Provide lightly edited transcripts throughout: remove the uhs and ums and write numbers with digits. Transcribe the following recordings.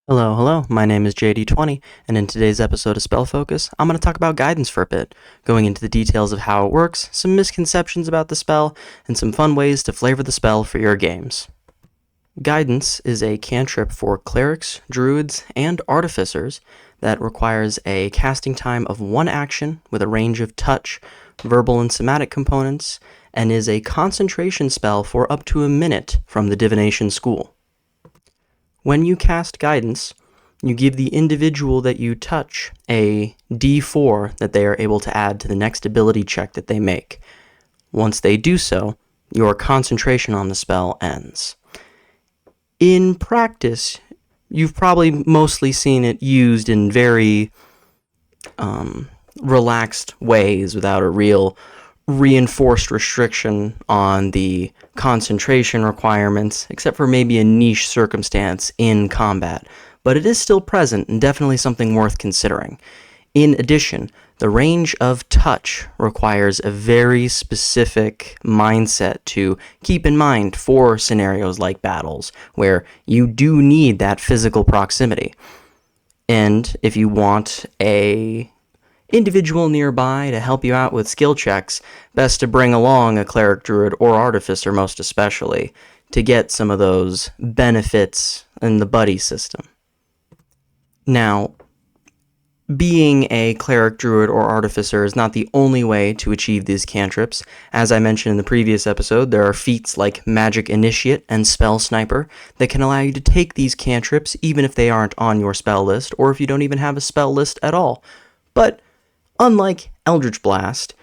Hello, my name is JD20, and in today's episode of Spell Focus, I'm going to talk about guidance for a bit, going into the details of how it works, some misconceptions about the spell, and some fun ways to flavor the spell for your games. Guidance is a cantrip for clerics, druids, and artificers that requires a casting time of one action with a range of touch, verbal, and somatic components, and is a concentration spell for up to a minute from the divination school. When you cast guidance, you give the individual that you touch a d4 that they are able to add to the next ability check that they make. Once they do so, your concentration on the spell ends. In practice, you've probably mostly seen it used in very relaxed ways without a real reinforced restriction on the concentration requirements, except for maybe a niche circumstance in combat, but it is still present and definitely something worth considering. In addition, the range of touch requires a very specific mindset to keep in mind for scenarios like battles, where you do need that physical proximity. And if you want a individual nearby to help you out with skill checks, best to bring along a cleric, druid, or artificer most especially, to get some of those benefits in the buddy system. Now, being a cleric, druid, or artificer is not the only way to achieve these cantrips. As I mentioned in the previous episode, there are feats like Magic Initiate and Spell Sniper that can allow you to take these cantrips even if they aren't on your spell list, or if you don't even have a spell list at all. But unlike Eldritch Blast,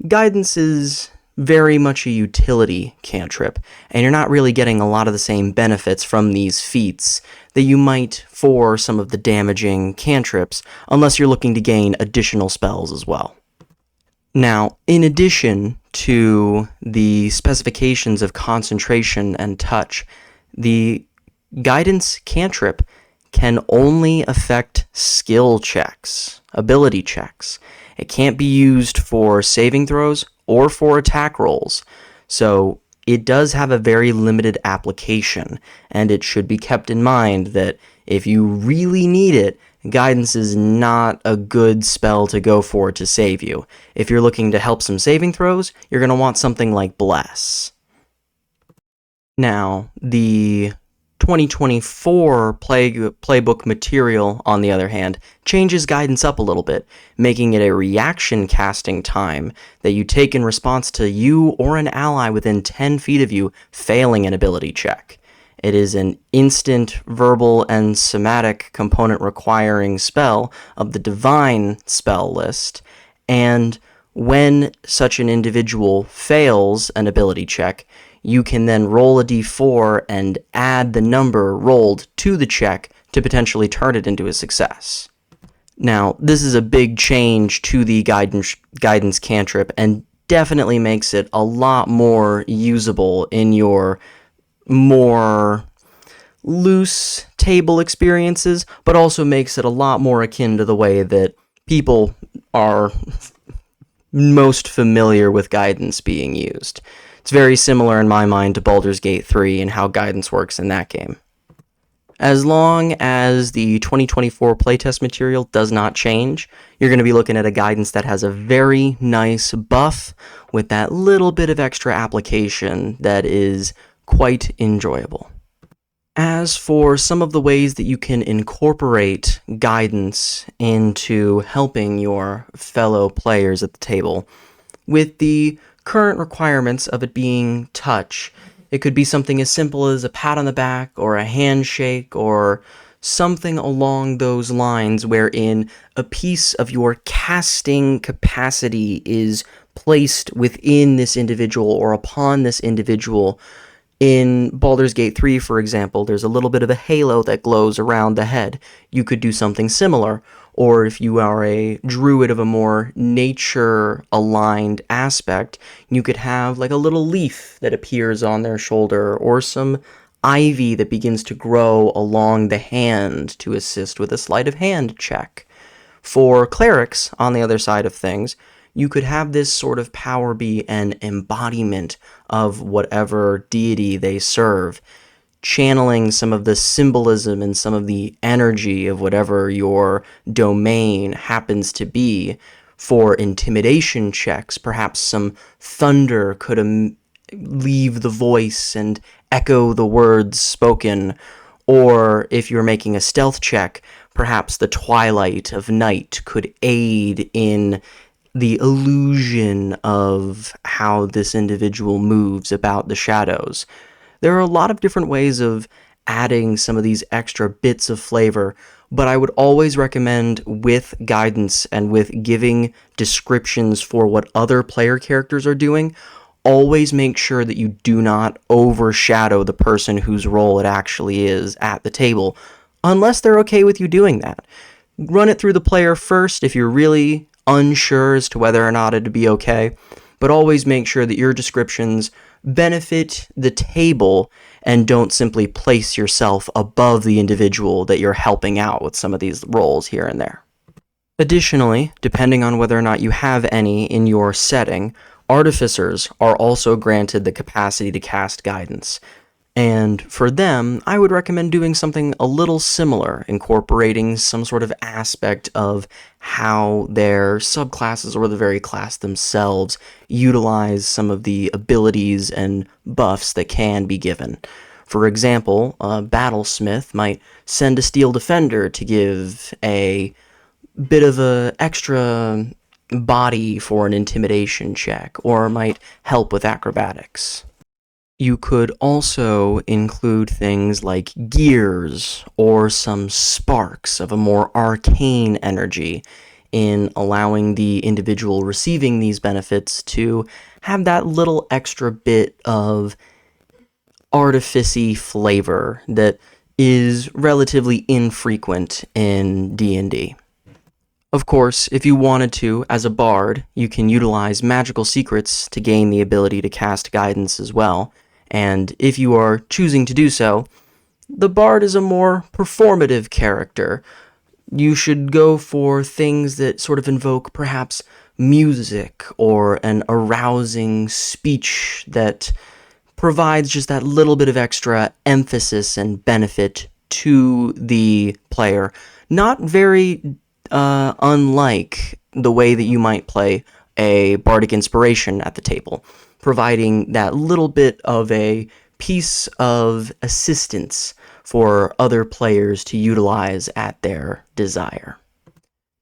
Guidance is very much a utility cantrip, and you're not really getting a lot of the same benefits from these feats that you might for some of the damaging cantrips, unless you're looking to gain additional spells as well. Now, in addition to the specifications of concentration and touch, the Guidance cantrip can only affect skill checks, ability checks. It can't be used for saving throws or for attack rolls, so it does have a very limited application, and it should be kept in mind that if you really need it, Guidance is not a good spell to go for to save you. If you're looking to help some saving throws, you're going to want something like Bless. Now, the 2024 playbook material, on the other hand, changes Guidance up a little bit, making it a reaction casting time that you take in response to you or an ally within 10 feet of you failing an ability check. It is an instant verbal and somatic component requiring spell of the divine spell list, and when such an individual fails an ability check, you can then roll a d4 and add the number rolled to the check to potentially turn it into a success. Now, this is a big change to the guidance cantrip and definitely makes it a lot more usable in your more loose table experiences, but also makes it a lot more akin to the way that people are most familiar with guidance being used. It's very similar in my mind to Baldur's Gate 3 and how guidance works in that game. As long as the 2024 playtest material does not change, you're going to be looking at a guidance that has a very nice buff with that little bit of extra application that is quite enjoyable. As for some of the ways that you can incorporate guidance into helping your fellow players at the table, with the current requirements of it being touch, it could be something as simple as a pat on the back or a handshake or something along those lines wherein a piece of your casting capacity is placed within this individual or upon this individual. In Baldur's Gate 3, for example, there's a little bit of a halo that glows around the head. You could do something similar. Or if you are a druid of a more nature-aligned aspect, you could have like a little leaf that appears on their shoulder, or some ivy that begins to grow along the hand to assist with a sleight of hand check. For clerics, on the other side of things, you could have this sort of power be an embodiment of whatever deity they serve. channeling some of the symbolism and some of the energy of whatever your domain happens to be. For intimidation checks, perhaps some thunder could leave the voice and echo the words spoken. Or if you're making a stealth check, perhaps the twilight of night could aid in the illusion of how this individual moves about the shadows. There are a lot of different ways of adding some of these extra bits of flavor, but I would always recommend, with guidance and with giving descriptions for what other player characters are doing, always make sure that you do not overshadow the person whose role it actually is at the table, unless they're okay with you doing that. Run it through the player first if you're really unsure as to whether or not it'd be okay, but always make sure that your descriptions benefit the table and don't simply place yourself above the individual that you're helping out with some of these roles here and there. Additionally, depending on whether or not you have any in your setting, artificers are also granted the capacity to cast guidance. And for them, I would recommend doing something a little similar, incorporating some sort of aspect of how their subclasses or the very class themselves utilize some of the abilities and buffs that can be given. For example, a battlesmith might send a steel defender to give a bit of a extra body for an intimidation check, or might help with acrobatics. You could also include things like gears or some sparks of a more arcane energy in allowing the individual receiving these benefits to have that little extra bit of artificy flavor that is relatively infrequent in D&D. Of course, if you wanted to, as a bard, you can utilize magical secrets to gain the ability to cast guidance as well. And if you are choosing to do so, the bard is a more performative character. You should go for things that sort of invoke perhaps music or an arousing speech that provides just that little bit of extra emphasis and benefit to the player. Not very unlike the way that you might play a bardic inspiration at the table, providing that little bit of a piece of assistance for other players to utilize at their desire.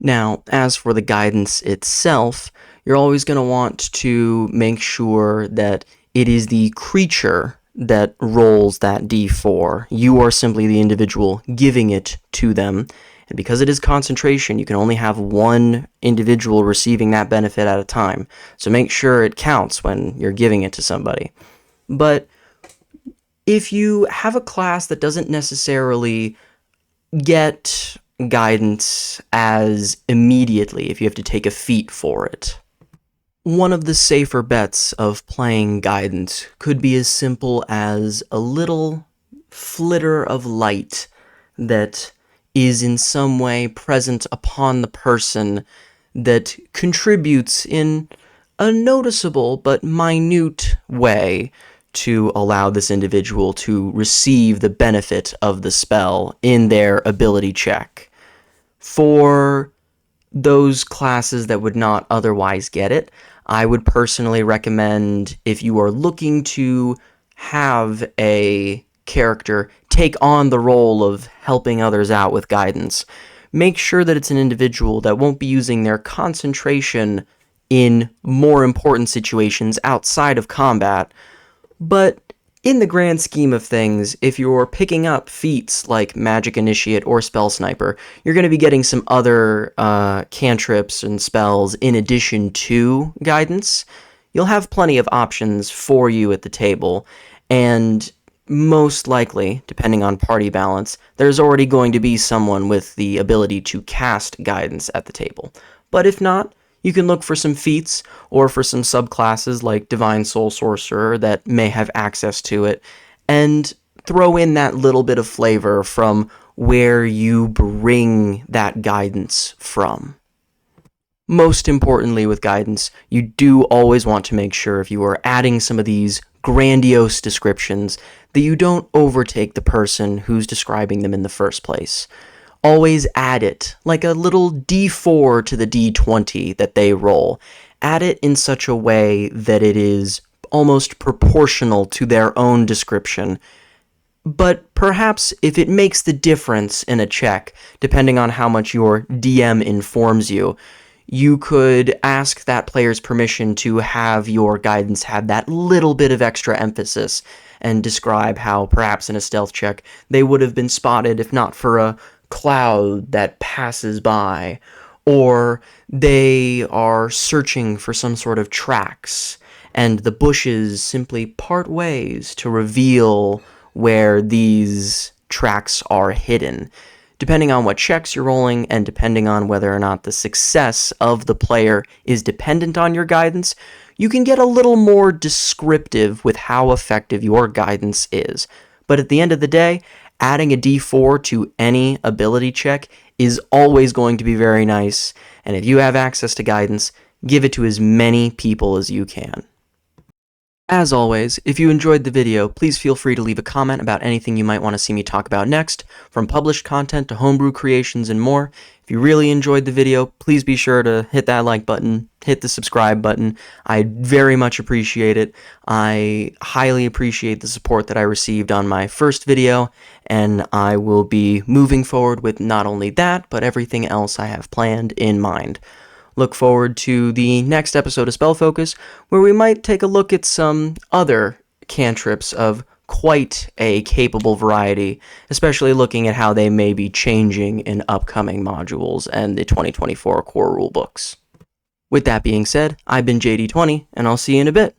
Now, as for the guidance itself, you're always going to want to make sure that it is the creature that rolls that d4. You are simply the individual giving it to them. And because it is concentration, you can only have one individual receiving that benefit at a time. So make sure it counts when you're giving it to somebody. But if you have a class that doesn't necessarily get guidance as immediately, if you have to take a feat for it, one of the safer bets of playing guidance could be as simple as a little flitter of light that is in some way present upon the person that contributes in a noticeable but minute way to allow this individual to receive the benefit of the spell in their ability check. For those classes that would not otherwise get it, I would personally recommend, if you are looking to have a character take on the role of helping others out with guidance, make sure that it's an individual that won't be using their concentration in more important situations outside of combat. But in the grand scheme of things, if you're picking up feats like Magic Initiate or Spell Sniper, you're going to be getting some other cantrips and spells in addition to guidance. You'll have plenty of options for you at the table, and most likely, depending on party balance, there's already going to be someone with the ability to cast guidance at the table. But if not, you can look for some feats or for some subclasses like Divine Soul Sorcerer that may have access to it, and throw in that little bit of flavor from where you bring that guidance from. Most importantly with guidance, you do always want to make sure, if you are adding some of these grandiose descriptions that you don't overtake the person who's describing them in the first place. Always add it, like a little d4 to the d20 that they roll. Add it in such a way that it is almost proportional to their own description. But perhaps if it makes the difference in a check, depending on how much your DM informs you, you could ask that player's permission to have your guidance have that little bit of extra emphasis and describe how perhaps in a stealth check they would have been spotted if not for a cloud that passes by, or they are searching for some sort of tracks and the bushes simply part ways to reveal where these tracks are hidden. Depending on what checks you're rolling and depending on whether or not the success of the player is dependent on your guidance, you can get a little more descriptive with how effective your guidance is. But at the end of the day, adding a d4 to any ability check is always going to be very nice, and if you have access to guidance, give it to as many people as you can. As always, if you enjoyed the video, please feel free to leave a comment about anything you might want to see me talk about next, from published content to homebrew creations and more. If you really enjoyed the video, please be sure to hit that like button, hit the subscribe button. I very much appreciate it. I highly appreciate the support that I received on my first video, and I will be moving forward with not only that, but everything else I have planned in mind. Look forward to the next episode of Spell Focus, where we might take a look at some other cantrips of quite a capable variety, especially looking at how they may be changing in upcoming modules and the 2024 core rulebooks. With that being said, I've been JD20, and I'll see you in a bit.